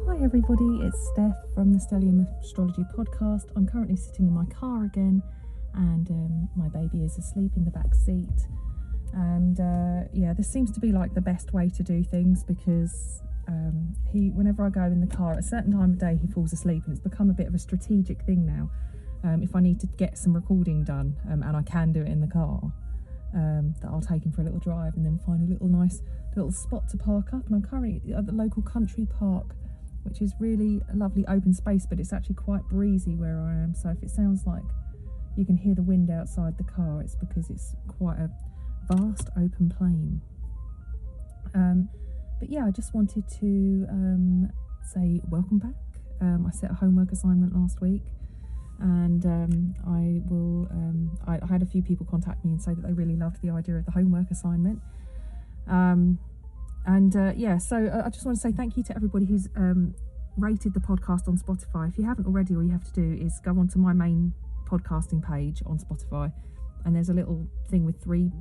Hi everybody, it's Steph from the Stellium Astrology podcast. I'm currently sitting in my car again and my baby is asleep in the back seat. And this seems to be like the best way to do things because whenever I go in the car at a certain time of day, he falls asleep, and it's become a bit of a strategic thing now. If I need to get some recording done, and I can do it in the car, that I'll take him for a little drive and then find a nice little spot to park up. And I'm currently at the local country park, which is really a lovely open space, but it's actually quite breezy where I am. So if it sounds like you can hear the wind outside the car, it's because it's quite a vast open plain. But yeah, I just wanted to say welcome back. I set a homework assignment last week, and I had a few people contact me and say that they really loved the idea of the homework assignment. So I just want to say thank you to everybody who's rated the podcast on Spotify. If you haven't already, all you have to do is go onto my main podcasting page on Spotify, and there's a little thing with three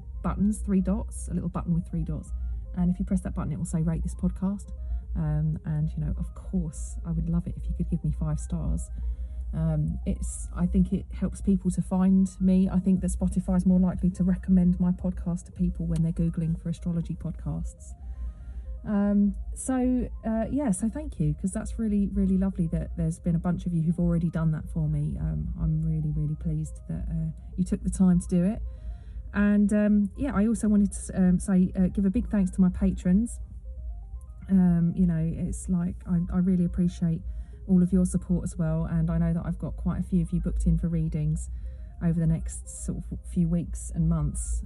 dots, a little button with three dots. And if you press that button, it will say rate this podcast. And of course, I would love it if you could give me 5 stars. I think it helps people to find me. I think that Spotify is more likely to recommend my podcast to people when they're Googling for astrology podcasts. So thank you, because that's really, really lovely that there's been a bunch of you who've already done that for me. I'm really, really pleased that you took the time to do it. And I also wanted to give a big thanks to my patrons. It's like I really appreciate all of your support as well, and I know that I've got quite a few of you booked in for readings over the next sort of few weeks and months,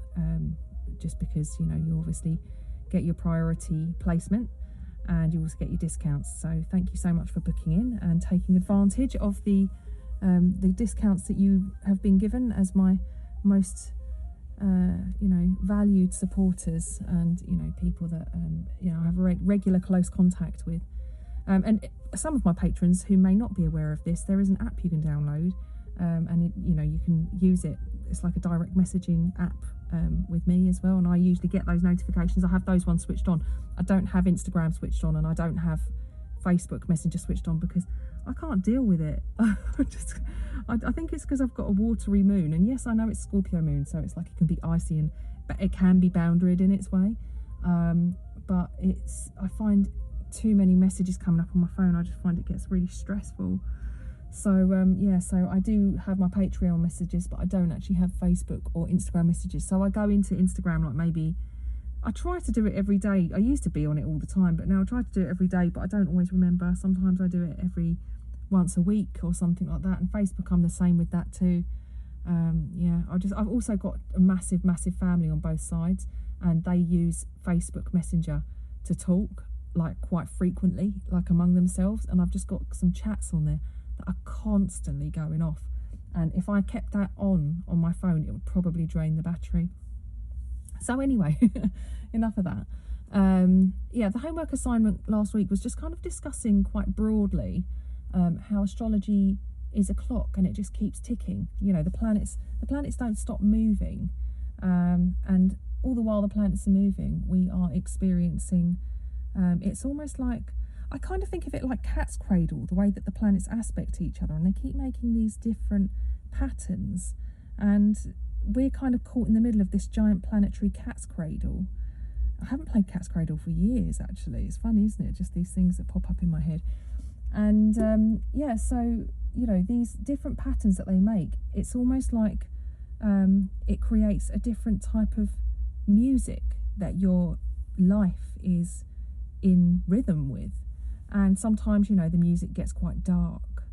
just because you obviously get your priority placement and you also get your discounts. So thank you so much for booking in and taking advantage of the discounts that you have been given as my most valued supporters, and people that I have a regular close contact with. And some of my patrons who may not be aware of this, there is an app you can download, and you can use it. It's like a direct messaging app with me as well, and I usually get those notifications. I have those ones switched on. I don't have Instagram switched on, and I don't have Facebook Messenger switched on because I can't deal with it. I think it's because I've got a watery moon, and yes, I know it's Scorpio moon, so it's like it can be icy, but it can be boundaried in its way. But I find too many messages coming up on my phone. I just find it gets really stressful. So I do have my Patreon messages, but I don't actually have Facebook or Instagram messages. So I go into Instagram I try to do it every day. I used to be on it all the time, but now I try to do it every day, but I don't always remember. Sometimes I do it every once a week or something like that. And Facebook, I'm the same with that too. I've also got a massive family on both sides, and they use Facebook Messenger to talk quite frequently, among themselves. And I've just got some chats on there that are constantly going off. And if I kept that on my phone, it would probably drain the battery. So anyway, enough of that. The homework assignment last week was just kind of discussing quite broadly how astrology is a clock, and it just keeps ticking. The planets don't stop moving, and all the while the planets are moving, we are experiencing. It's almost like, I kind of think of it like cat's cradle, the way that the planets aspect each other, and they keep making these different patterns, and we're kind of caught in the middle of this giant planetary cat's cradle. I haven't played cat's cradle for years, actually. It's funny, isn't it? Just these things that pop up in my head. And these different patterns that they make, it's almost like it creates a different type of music that your life is in rhythm with. And sometimes, the music gets quite dark.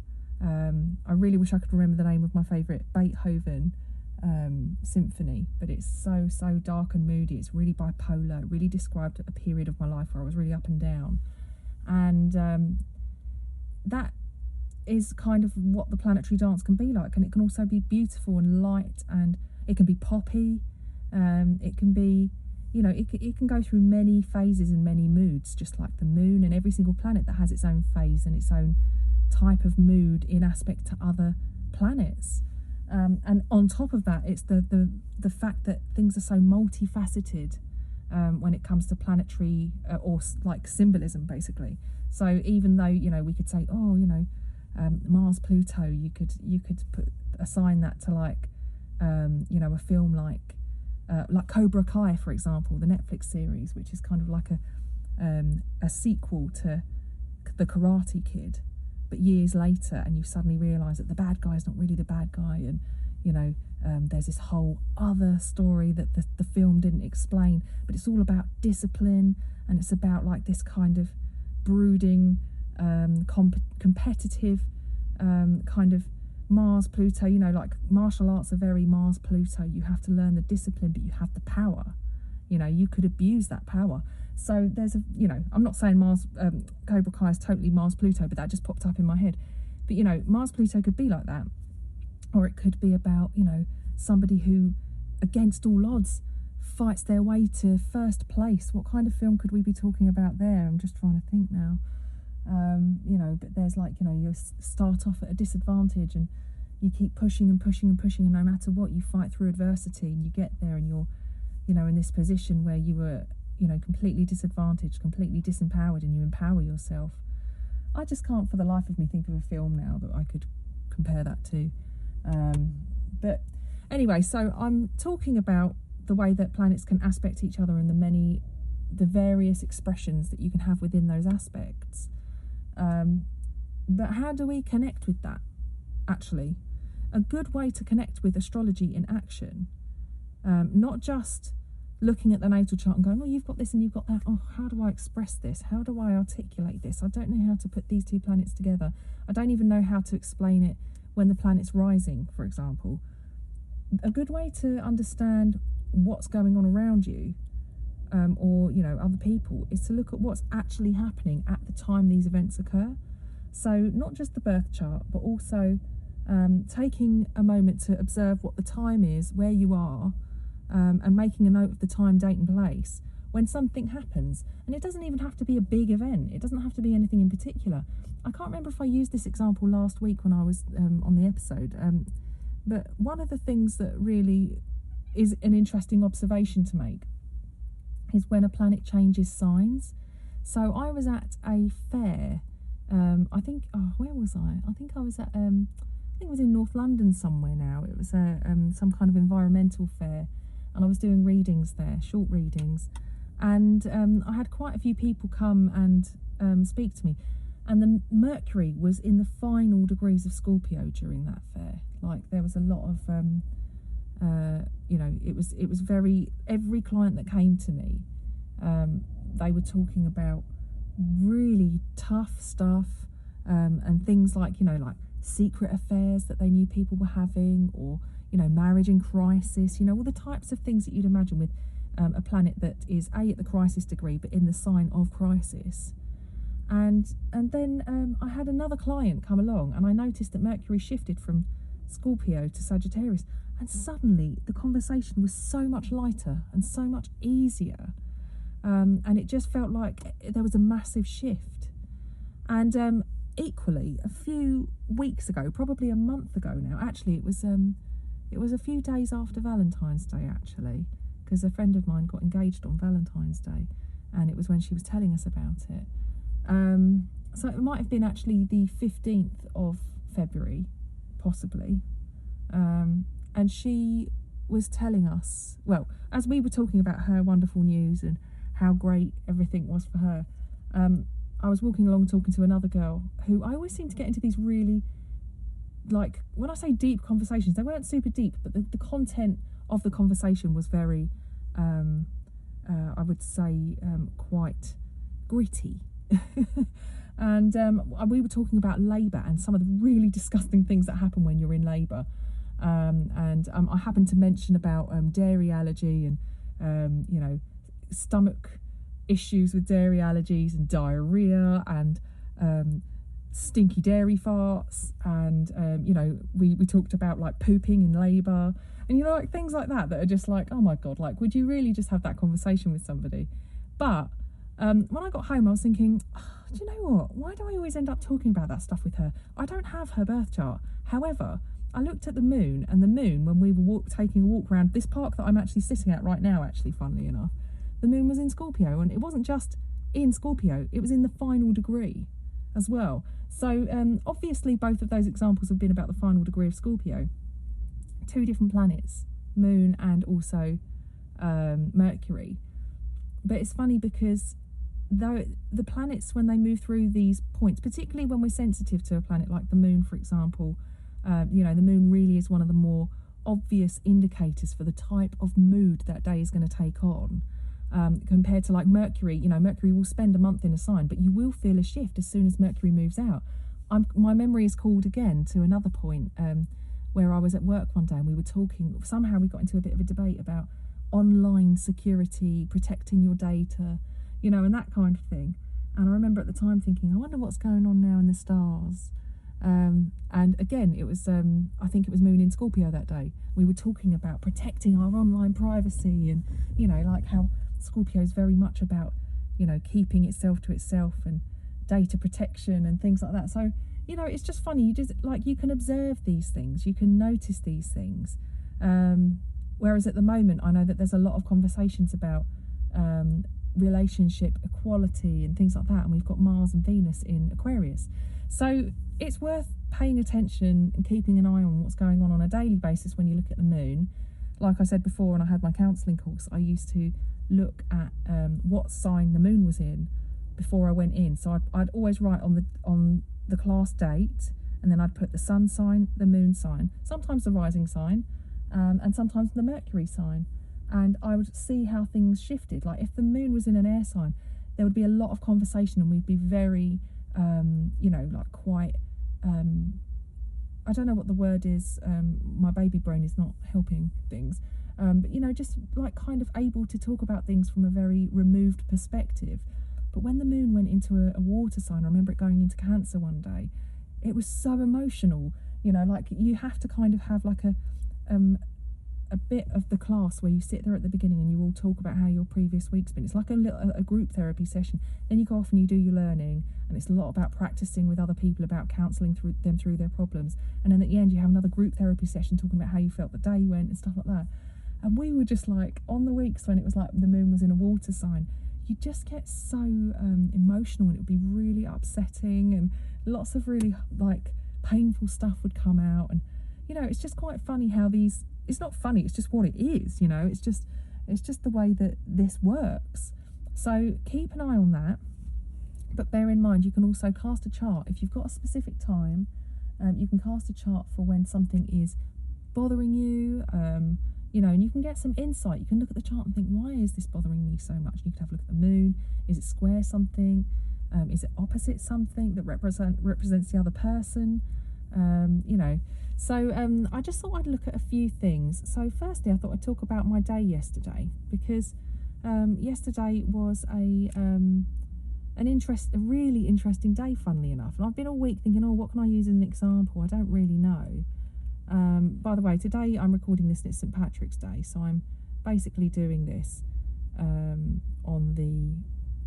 I really wish I could remember the name of my favourite Beethoven symphony, but it's so dark and moody. It's really bipolar. It really described a period of my life where I was really up and down. And that is kind of what the planetary dance can be like. And it can also be beautiful and light, and it can be poppy. It can be, it can go through many phases and many moods, just like the moon, and every single planet that has its own phase and its own type of mood in aspect to other planets. And on top of that, it's the fact that things are so multifaceted. when it comes to planetary or like symbolism, basically. So even though, you know, we could say, oh, you know, Mars, Pluto, you could assign that to like, you know, a film like Cobra Kai, for example, the Netflix series, which is kind of like a sequel to the Karate Kid, but years later, and you suddenly realise that the bad guy is not really the bad guy, and you know, there's this whole other story that the film didn't explain, but it's all about discipline, and it's about like this kind of brooding, competitive kind of Mars, Pluto, you know, like martial arts are very Mars, Pluto. You have to learn the discipline, but you have the power. You know, you could abuse that power. So there's a, you know, I'm not saying Mars, Cobra Kai is totally Mars, Pluto, but that just popped up in my head. But, you know, Mars, Pluto could be like that. Or it could be about, you know, somebody who, against all odds, fights their way to first place. What kind of film could we be talking about there? I'm just trying to think now. You know, but there's like, you know, you start off at a disadvantage and you keep pushing and pushing and pushing, and no matter what, you fight through adversity and you get there and you're, you know, in this position where you were, you know, completely disadvantaged, completely disempowered, and you empower yourself. I just can't for the life of me think of a film now that I could compare that to. But anyway, so I'm talking about the way that planets can aspect each other and the various expressions that you can have within those aspects. But how do we connect with that, actually? A good way to connect with astrology in action, not just looking at the natal chart and going, oh, you've got this and you've got that. Oh, how do I express this? How do I articulate this? I don't know how to put these two planets together. I don't even know how to explain it when the planet's rising, for example. A good way to understand what's going on around you, or, you know, other people, is to look at what's actually happening at the time these events occur. So not just the birth chart, but also taking a moment to observe what the time is, where you are, and making a note of the time, date and place when something happens. And it doesn't even have to be a big event. It doesn't have to be anything in particular. I can't remember if I used this example last week when I was on the episode, but one of the things that really is an interesting observation to make is when a planet changes signs. So I was at a fair, I think, where was I? I think I was at, I think it was in North London somewhere now. It was some kind of environmental fair, and I was doing readings there, short readings, and I had quite a few people come and speak to me, and the Mercury was in the final degrees of Scorpio during that fair. Like, there was a lot of, you know, it was very, every client that came to me, they were talking about really tough stuff, and things like, you know, like secret affairs that they knew people were having, or, you know, marriage in crisis, you know, all the types of things that you'd imagine with a planet that is at the crisis degree, but in the sign of crisis. And then I had another client come along, and I noticed that Mercury shifted from Scorpio to Sagittarius, and suddenly the conversation was so much lighter and so much easier, and it just felt like there was a massive shift. And equally, a few weeks ago, probably a month ago now, actually it was a few days after Valentine's Day, actually, because a friend of mine got engaged on Valentine's Day, and it was when she was telling us about it. So it might have been actually the 15th of February, possibly. And she was telling us, well, as we were talking about her wonderful news and how great everything was for her, I was walking along talking to another girl who I always seem to get into these really, like, when I say deep conversations, they weren't super deep, but the content of the conversation was very, I would say, quite gritty. And we were talking about labour and some of the really disgusting things that happen when you're in labour. And I happened to mention about dairy allergy and, you know, stomach issues with dairy allergies and diarrhea and stinky dairy farts. And, you know, we talked about like pooping in labour and, you know, like things like that are just like, oh my God, like, would you really just have that conversation with somebody? But when I got home, I was thinking, do you know what? Why do I always end up talking about that stuff with her? I don't have her birth chart. However, I looked at the moon, and the moon, when we were taking a walk around this park that I'm actually sitting at right now, actually, funnily enough, the moon was in Scorpio, and it wasn't just in Scorpio, it was in the final degree as well. So obviously both of those examples have been about the final degree of Scorpio. Two different planets, moon and also Mercury. But it's funny because though the planets, when they move through these points, particularly when we're sensitive to a planet like the moon, for example, you know, the moon really is one of the more obvious indicators for the type of mood that day is going to take on, compared to like Mercury. You know, Mercury will spend a month in a sign, but you will feel a shift as soon as Mercury moves out. My memory is called again to another point where I was at work one day and we were talking, somehow we got into a bit of a debate about online security, protecting your data, you know, and that kind of thing. And I remember at the time thinking, I wonder what's going on now in the stars. And again, it was, I think it was moon in Scorpio that day. We were talking about protecting our online privacy and, you know, like how Scorpio is very much about, you know, keeping itself to itself and data protection and things like that. So, you know, it's just funny. You just, like, you can observe these things, you can notice these things. Whereas at the moment, I know that there's a lot of conversations about relationship equality and things like that, and we've got Mars and Venus in Aquarius. So it's worth paying attention and keeping an eye on what's going on a daily basis when you look at the moon. Like I said before, when I had my counselling course, I used to look at what sign the moon was in before I went in. So I'd always write on the class date, and then I'd put the sun sign, the moon sign, sometimes the rising sign, and sometimes the Mercury sign. And I would see how things shifted. Like if the moon was in an air sign, there would be a lot of conversation, and we'd be very, you know, like quite, I don't know what the word is. My baby brain is not helping things. But, you know, just like kind of able to talk about things from a very removed perspective. But when the moon went into a water sign, I remember it going into Cancer one day, it was so emotional, you know, like you have to kind of have like a bit of the class where you sit there at the beginning and you all talk about how your previous week's been. It's like a group therapy session. Then you go off and you do your learning, and it's a lot about practicing with other people about counselling them through their problems. And then at the end you have another group therapy session talking about how you felt the day went and stuff like that. And we were just like, on the weeks when it was like the moon was in a water sign, you just get so emotional, and it would be really upsetting, and lots of really like painful stuff would come out. And you know, it's just quite funny how these, it's not funny, it's just what it is, you know, it's just the way that this works. So keep an eye on that, but bear in mind you can also cast a chart. If you've got a specific time, you can cast a chart for when something is bothering you, you know, and you can get some insight. You can look at the chart and think, why is this bothering me so much? You can have a look at the moon. Is it square something? Is it opposite something that represents the other person? You know, so I just thought I'd look at a few things. So firstly, I thought I'd talk about my day yesterday, because yesterday was a really interesting day, funnily enough. And I've been all week thinking, oh, what can I use as an example? I don't really know. By the way, today I'm recording this and it's St. Patrick's Day, so I'm basically doing this on the,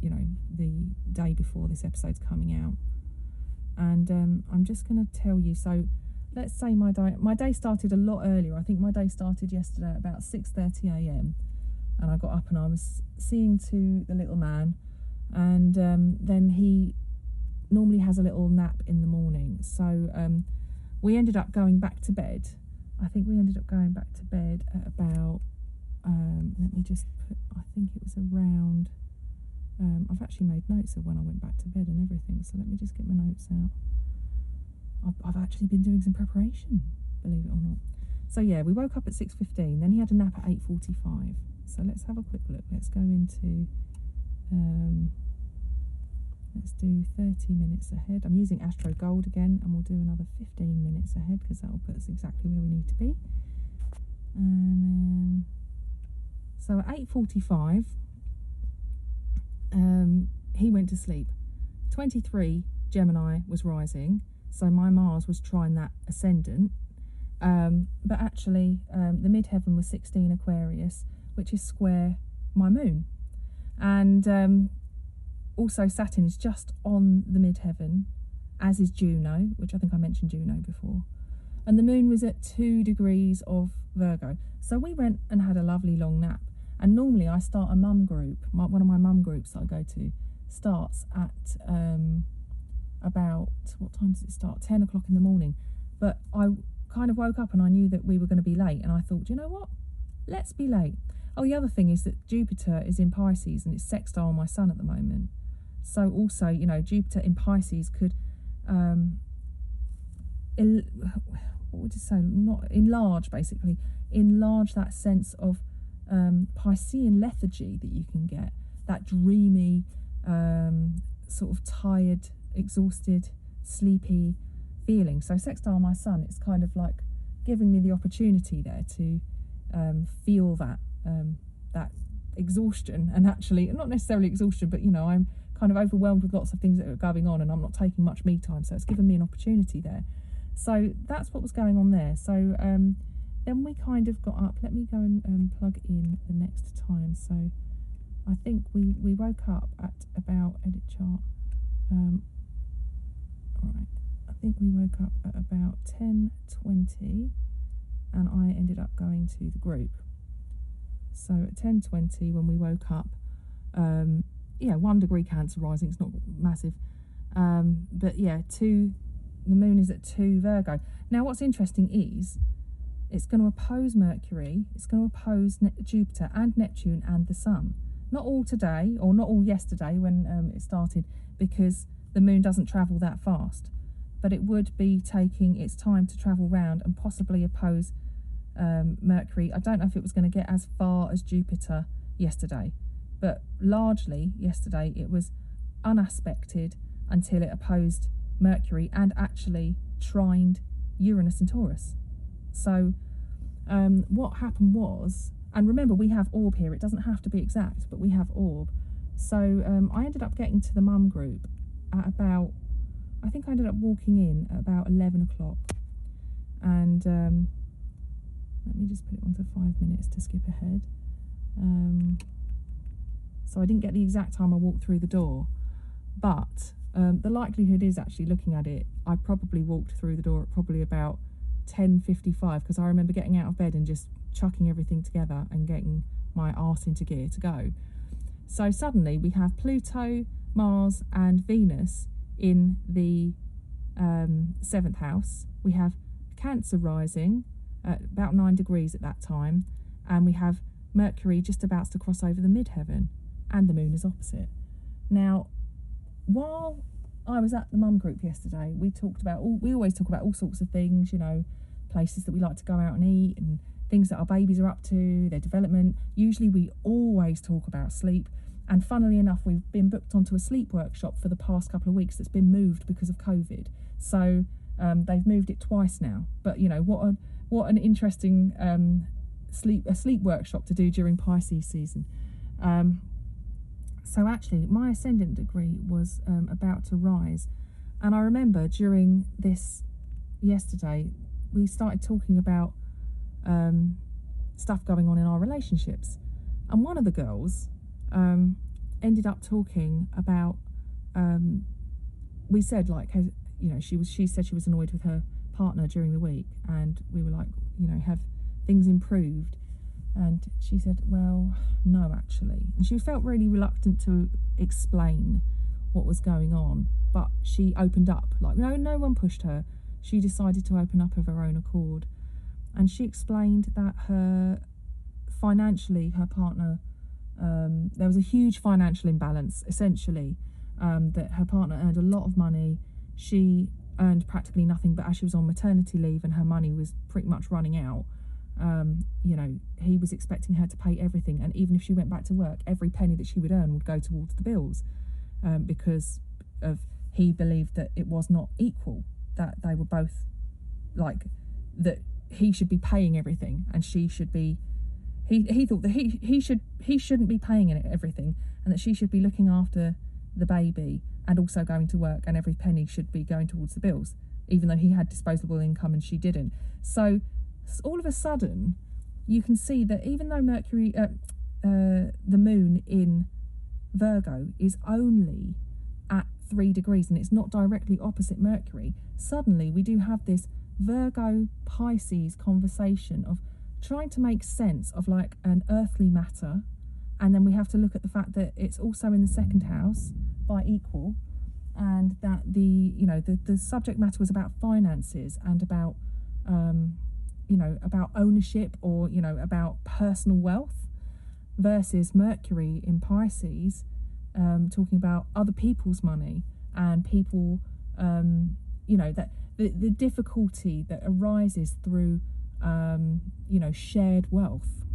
you know, the day before this episode's coming out. And I'm just going to tell you, so let's say my day started a lot earlier. I think my day started yesterday at about 6:30 a.m. and I got up and I was seeing to the little man, and then he normally has a little nap in the morning. So we ended up going back to bed. I think we ended up going back to bed at about, let me just put, I think it was around, I've actually made notes of when I went back to bed and everything, so let me just get my notes out. I've actually been doing some preparation, believe it or not. So yeah, we woke up at 6:15, then he had a nap at 8:45. So let's have a quick look. Let's go into, let's do 30 minutes ahead. I'm using Astro Gold again, and we'll do another 15 minutes ahead because that will put us exactly where we need to be. And then, so at 8:45, he went to sleep. 23 Gemini was rising, so my Mars was trying that ascendant. But actually, the midheaven was 16 Aquarius, which is square my moon. And also Saturn is just on the midheaven, as is Juno, which I think I mentioned Juno before. And the moon was at 2 degrees of Virgo. So we went and had a lovely long nap. And normally I start a mum group. One of my mum groups that I go to starts at about, what time does it start? 10 o'clock in the morning. But I kind of woke up and I knew that we were going to be late, and I thought, you know what? Let's be late. Oh, the other thing is that Jupiter is in Pisces and it's sextile my sun at the moment. So also, you know, Jupiter in Pisces could, what would you say? Not enlarge, basically. Enlarge that sense of Piscean lethargy that you can get. That dreamy, sort of tired, exhausted, sleepy feeling. So sextile my sun, it's kind of like giving me the opportunity there to feel that that exhaustion, and actually not necessarily exhaustion, but you know, I'm kind of overwhelmed with lots of things that are going on and I'm not taking much me time, so it's given me an opportunity there. So that's what was going on there. So then we kind of got up. Let me go and plug in the next time. So I think we woke up at about, edit chart, right, I think we woke up at about 10:20 and I ended up going to the group. So at 10:20 when we woke up, 1 degree Cancer rising, it's not massive, but yeah, the moon is at 2 Virgo. Now what's interesting is it's going to oppose Mercury, it's going to oppose Jupiter and Neptune and the Sun. Not all today, or not all yesterday when it started, because the moon doesn't travel that fast, but it would be taking its time to travel round and possibly oppose Mercury. I don't know if it was going to get as far as Jupiter yesterday, but largely yesterday it was unaspected until it opposed Mercury and actually trined Uranus and Taurus. So what happened was, and remember we have orb here, it doesn't have to be exact, but we have orb. So I ended up getting to the mum group at about, I think I ended up walking in at about 11 o'clock, and let me just put it on to 5 minutes to skip ahead. So I didn't get the exact time I walked through the door, but the likelihood is, actually looking at it, I probably walked through the door at probably about 10:55, because I remember getting out of bed and just chucking everything together and getting my arse into gear to go. So suddenly we have Pluto, Mars and Venus in the 7th house. We have Cancer rising at about 9 degrees at that time, and we have Mercury just about to cross over the midheaven, and the moon is opposite. Now, while I was at the mum group yesterday, we always talk about all sorts of things, you know, places that we like to go out and eat and things that our babies are up to, their development. Usually we always talk about sleep, and funnily enough we've been booked onto a sleep workshop for the past couple of weeks that's been moved because of COVID. So they've moved it twice now, but you know, what an interesting sleep workshop to do during Pisces season. So actually my ascendant degree was about to rise, and I remember during this yesterday we started talking about stuff going on in our relationships, and one of the girls ended up talking about, we said, like, you know, she said she was annoyed with her partner during the week, and we were like, you know, have things improved? And she said, well, no, actually. And she felt really reluctant to explain what was going on, but she opened up. Like, no one pushed her. She decided to open up of her own accord. And she explained that financially, her partner, there was a huge financial imbalance, essentially, that her partner earned a lot of money. She earned practically nothing, but as she was on maternity leave and her money was pretty much running out, you know, he was expecting her to pay everything, and even if she went back to work, every penny that she would earn would go towards the bills, because he believed that it was not equal, that they were both, like, that he should be paying everything and she should be, he thought that he shouldn't be paying everything, and that she should be looking after the baby and also going to work, and every penny should be going towards the bills, even though he had disposable income and she didn't. So all of a sudden you can see that even though Mercury, the moon in Virgo is only at 3 degrees and it's not directly opposite Mercury, suddenly we do have this Virgo Pisces conversation of trying to make sense of like an earthly matter, and then we have to look at the fact that it's also in the second house by equal, and that the subject matter was about finances and about about ownership, or about personal wealth, versus Mercury in Pisces talking about other people's money and people that the difficulty that arises through shared wealth.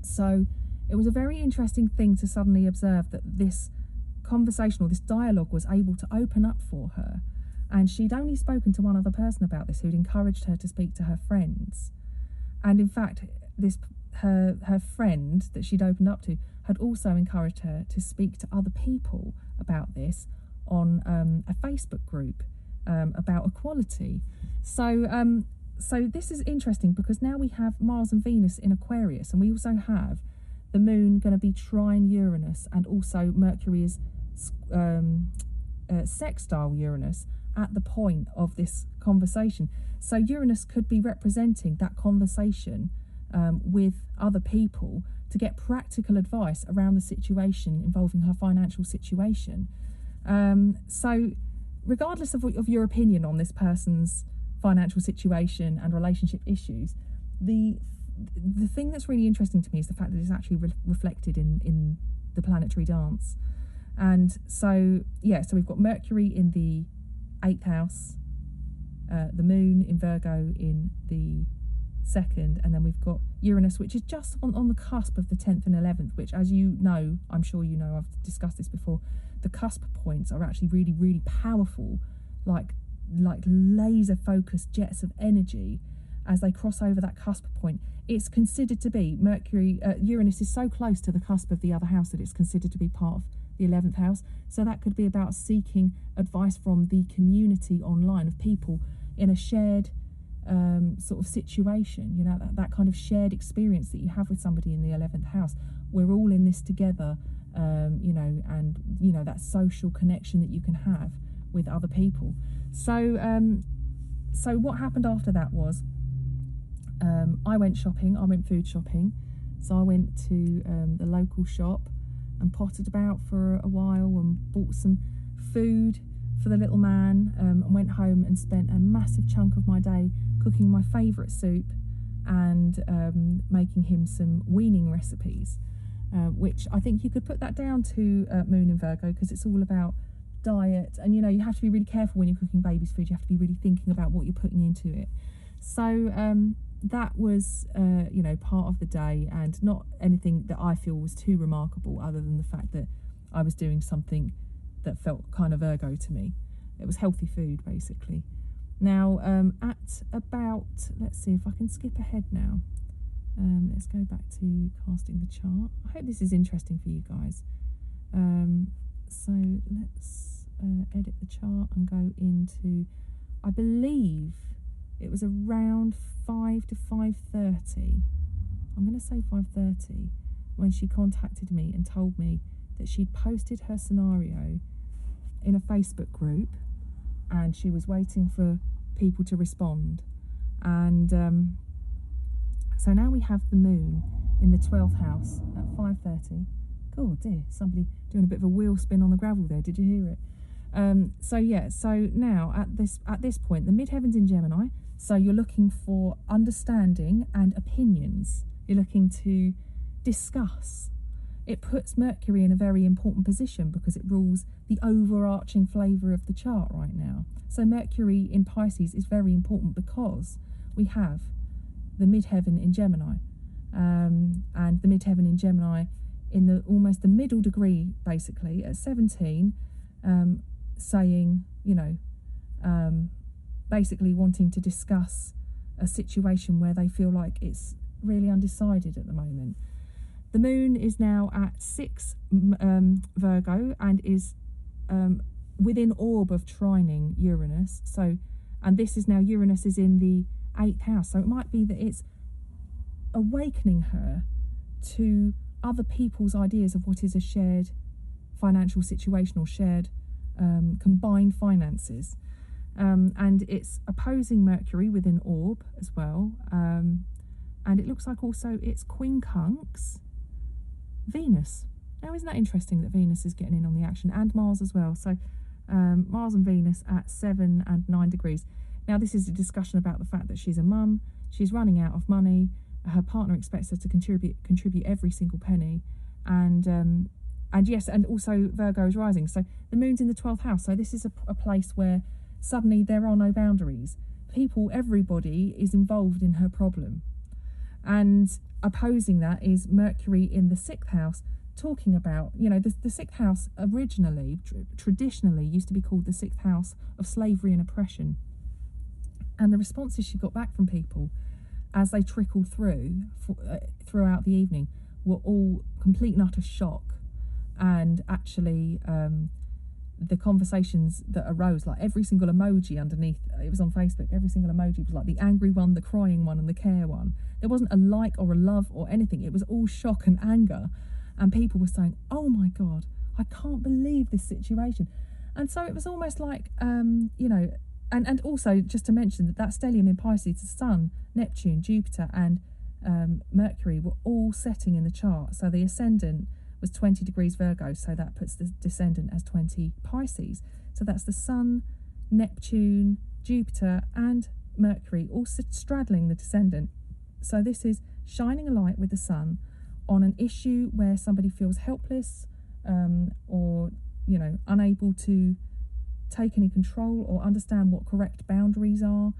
So it was a very interesting thing to suddenly observe that this conversation or this dialogue was able to open up for her, and she'd only spoken to one other person about this who'd encouraged her to speak to her friends. And in fact, her friend that she'd opened up to had also encouraged her to speak to other people about this on a Facebook group about equality. So this is interesting because now we have Mars and Venus in Aquarius, and we also have the moon going to be trine Uranus, and also Mercury is sextile Uranus at the point of this conversation. So Uranus could be representing that conversation with other people to get practical advice around the situation involving her financial situation. So regardless of your opinion on this person's financial situation and relationship issues, the thing that's really interesting to me is the fact that it's actually reflected in the planetary dance. And so we've got Mercury in the 8th house, the moon in Virgo in the 2nd, and then we've got Uranus, which is just on the cusp of the 10th and 11th, which, as you know, I'm sure you know, I've discussed this before, the cusp points are actually really, really powerful, like laser focused jets of energy as they cross over that cusp point. It's considered to be Uranus is so close to the cusp of the other house that it's considered to be part of the 11th house. So that could be about seeking advice from the community online of people in a shared sort of situation, that kind of shared experience that you have with somebody in the 11th house. We're all in this together, and that social connection that you can have with other people. So what happened after that was I went shopping. I went food shopping. So I went to the local shop and pottered about for a while and bought some food for the little man, and went home and spent a massive chunk of my day cooking my favourite soup and making him some weaning recipes, which I think you could put that down to Moon in Virgo, because it's all about diet, and you have to be really careful when you're cooking baby's food. You have to be really thinking about what you're putting into it. So that was part of the day, and not anything that I feel was too remarkable, other than the fact that I was doing something that felt kind of Virgo to me. It was healthy food, basically. Now, at about, let's see if I can skip ahead now. Let's go back to casting the chart. I hope this is interesting for you guys. So let's edit the chart and go into, I believe it was around 5 to 5:30. I'm going to say 5:30 when she contacted me and told me that she'd posted her scenario in a Facebook group and she was waiting for people to respond. And so now we have the moon in the 12th house at 5:30. Oh dear, somebody doing a bit of a wheel spin on the gravel there. Did you hear it? So now at this point, the midheaven's in Gemini. So you're looking for understanding and opinions. You're looking to discuss. It puts Mercury in a very important position because it rules the overarching flavour of the chart right now. So Mercury in Pisces is very important because we have the midheaven in Gemini, and the midheaven in Gemini in almost the middle degree, basically at 17, saying, basically wanting to discuss a situation where they feel like it's really undecided at the moment. The moon is now at 6 Virgo and is within orb of trining Uranus. So, and this is now, Uranus is in the 8th house. So it might be that it's awakening her to other people's ideas of what is a shared financial situation or shared combined finances. And it's opposing Mercury within orb as well. and it looks like also it's quincunx Venus. Now, isn't that interesting that Venus is getting in on the action, and Mars as well? So Mars and Venus at 7 and 9 degrees. Now, this is a discussion about the fact that she's a mum, she's running out of money, her partner expects her to contribute every single penny, and yes, and also Virgo is rising. So the moon's in the 12th house. So this is a place where suddenly there are no boundaries. Everybody is involved in her problem. And opposing that is Mercury in the 6th house, talking about, the 6th house originally, traditionally, used to be called the 6th house of slavery and oppression. And the responses she got back from people as they trickled throughout the evening were all complete and utter shock. And actually, the conversations that arose, like every single emoji underneath, it was on Facebook, every single emoji was like the angry one, the crying one, and the care one. There wasn't a like or a love or anything. It was all shock and anger. And people were saying, oh my God, I can't believe this situation. And so it was almost like, and also just to mention that stellium in Pisces, the Sun, Neptune, Jupiter, and Mercury were all setting in the chart. So the ascendant was 20 degrees Virgo, so that puts the descendant as 20 Pisces. So that's the Sun, Neptune, Jupiter, and Mercury all straddling the descendant. So this is shining a light with the Sun on an issue where somebody feels helpless, or unable to take any control or understand what correct boundaries are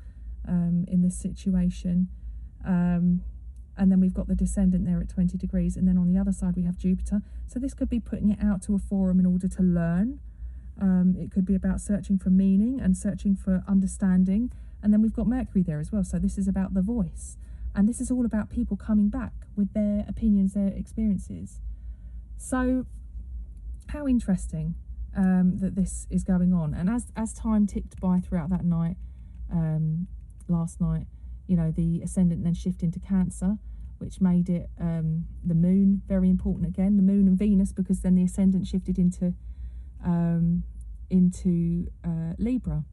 in this situation. And then we've got the descendant there at 20 degrees, and then on the other side we have Jupiter. So this could be putting it out to a forum in order to learn. It could be about searching for meaning and searching for understanding. And then we've got Mercury there as well. So this is about the voice. And this is all about people coming back with their opinions, their experiences. So how interesting that this is going on. And as time ticked by throughout that night, last night, the ascendant then shifted into Cancer, which made it the moon very important again, the moon and Venus, because then the ascendant shifted into Libra.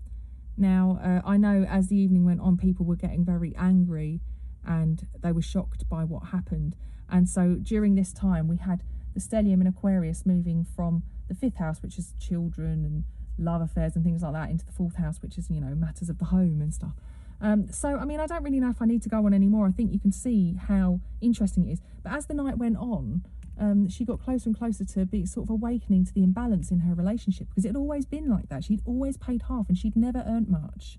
Now, I know as the evening went on, people were getting very angry and they were shocked by what happened. And so during this time, we had the stellium in Aquarius moving from the 5th house, which is children and love affairs and things like that, into the 4th house, which is, matters of the home and stuff. So, I mean, I don't really know if I need to go on anymore. I think you can see how interesting it is. But as the night went on, she got closer and closer to be sort of awakening to the imbalance in her relationship, because it had always been like that. She'd always paid half and she'd never earned much.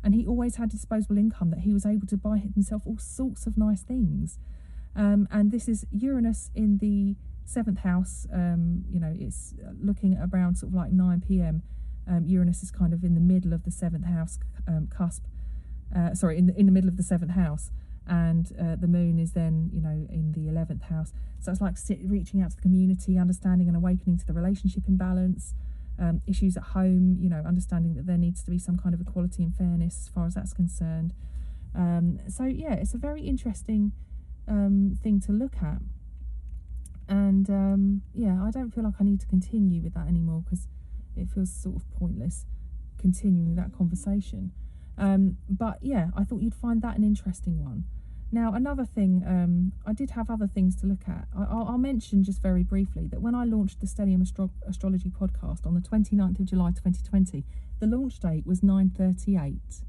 And he always had disposable income that he was able to buy himself all sorts of nice things. And this is Uranus in the 7th house. It's looking at around sort of like 9 p.m. Uranus is kind of in the middle of the 7th house cusp. In the middle of the 7th house, and the moon is then in the 11th house. So it's like reaching out to the community, understanding and awakening to the relationship imbalance, issues at home, understanding that there needs to be some kind of equality and fairness as far as that's concerned. So yeah, it's a very interesting thing to look at. And I don't feel like I need to continue with that anymore, because it feels sort of pointless continuing that conversation. But yeah, I thought you'd find that an interesting one. Now, another thing, I did have other things to look at. I'll mention just very briefly that when I launched the Stellium Astrology podcast on the 29th of July 2020, the launch date was 9:38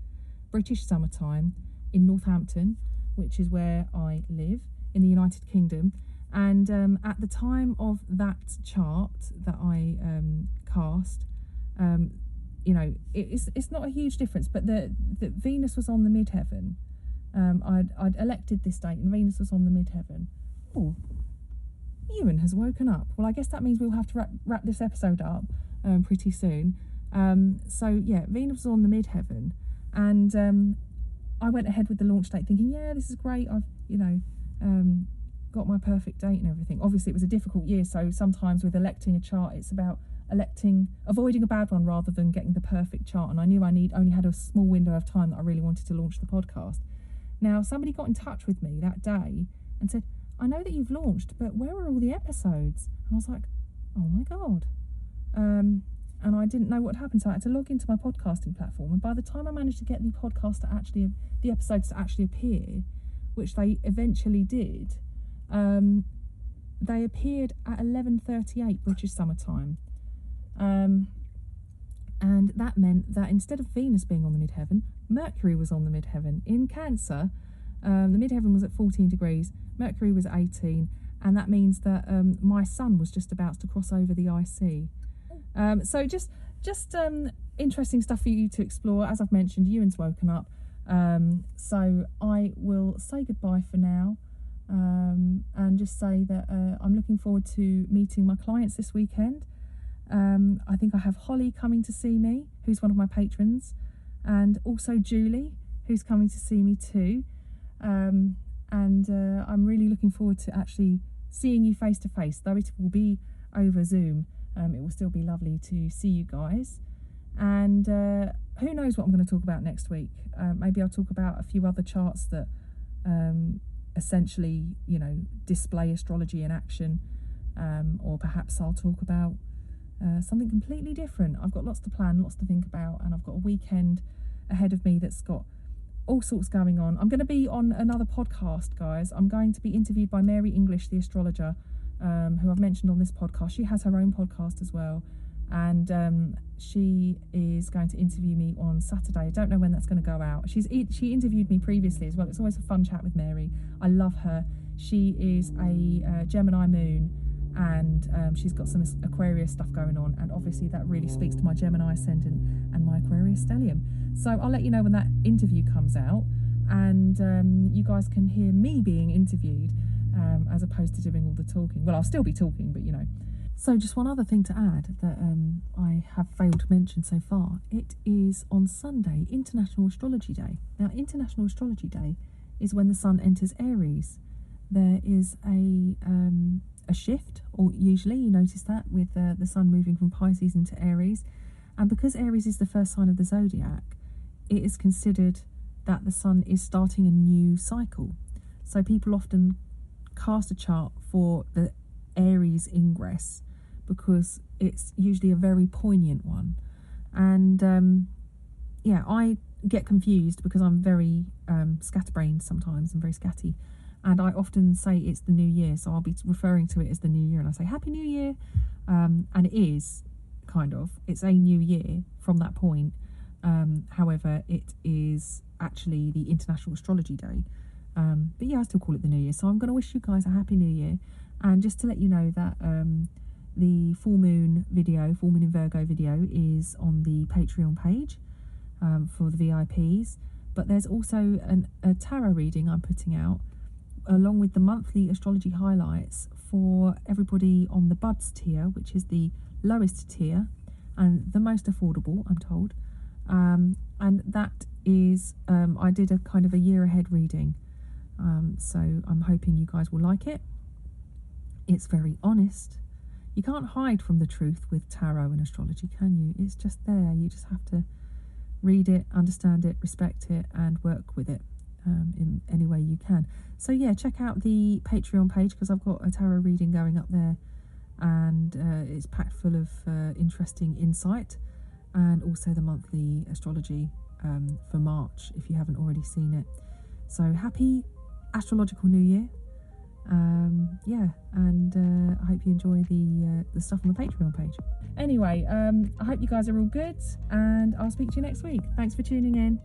British summertime in Northampton, which is where I live in the United Kingdom. And at the time of that chart that I cast, it's not a huge difference, but the Venus was on the midheaven. I'd elected this date and Venus was on the midheaven. Oh, Ewan has woken up. Well, I guess that means we'll have to wrap this episode up pretty soon. So yeah, Venus was on the midheaven, and I went ahead with the launch date thinking, yeah, this is great. I've got my perfect date and everything. Obviously it was a difficult year, so sometimes with electing a chart, it's about avoiding a bad one rather than getting the perfect chart. And I knew I only had a small window of time that I really wanted to launch the podcast. Now, somebody got in touch with me that day and said, I know that you've launched, but where are all the episodes? And I was like, oh my God. And I didn't know what happened, so I had to log into my podcasting platform. And by the time I managed to get the episodes to actually appear, which they eventually did, they appeared at 11:38 British Summer Time. And that meant that instead of Venus being on the midheaven, Mercury was on the midheaven. In Cancer, the midheaven was at 14 degrees, Mercury was at 18, and that means that my sun was just about to cross over the IC. So just interesting stuff for you to explore. As I've mentioned, Ewan's woken up. So I will say goodbye for now, and just say that I'm looking forward to meeting my clients this weekend. I think I have Holly coming to see me, who's one of my patrons, and also Julie, who's coming to see me too. And I'm really looking forward to actually seeing you face to face, though it will be over Zoom. It will still be lovely to see you guys. And who knows what I'm going to talk about next week. Maybe I'll talk about a few other charts that essentially, you know, display astrology in action, or perhaps I'll talk about something completely different. I've got lots to plan, lots to think about, and I've got a weekend ahead of me that's got all sorts going on. I'm going to be on another podcast, guys. I'm going to be interviewed by Mary English, the astrologer, who I've mentioned on this podcast. She has her own podcast as well, and she is going to interview me on Saturday. I don't know when that's going to go out. She interviewed me previously as well. It's always a fun chat with Mary. I love her. She is a Gemini moon, and she's got some Aquarius stuff going on, and obviously that really speaks to my Gemini ascendant and my Aquarius stellium. So I'll let you know when that interview comes out, and you guys can hear me being interviewed, as opposed to doing all the talking. Well, I'll still be talking, but you know. So just one other thing to add that I have failed to mention so far. It is on Sunday, International Astrology Day. Now, International Astrology Day is when the sun enters Aries. There is a shift, or usually you notice that with the sun moving from Pisces into Aries. And because Aries is the first sign of the zodiac, it is considered that the sun is starting a new cycle. So people often cast a chart for the Aries ingress because it's usually a very poignant one. And yeah, I get confused because I'm very scatterbrained sometimes and very scatty. And I often say it's the new year, so I'll be referring to it as the new year, and I say Happy New Year, and it is kind of, it's a new year from that point. However, it is actually the International Astrology Day, but yeah, I still call it the new year. So I'm going to wish you guys a Happy New Year, and just to let you know that the full moon in Virgo video is on the Patreon page for the VIPs, but there's also a tarot reading I'm putting out along with the monthly astrology highlights for everybody on the Buds tier, which is the lowest tier and the most affordable, I'm told. And that is, I did a kind of a year ahead reading. So I'm hoping you guys will like it. It's very honest. You can't hide from the truth with tarot and astrology, can you? It's just there. You just have to read it, understand it, respect it, and work with it in any way you can. So yeah, check out the Patreon page because I've got a tarot reading going up there, and it's packed full of interesting insight, and also the monthly astrology for March if you haven't already seen it. So happy astrological new year. Yeah, and I hope you enjoy the stuff on the Patreon page. Anyway, I hope you guys are all good, and I'll speak to you next week. Thanks for tuning in.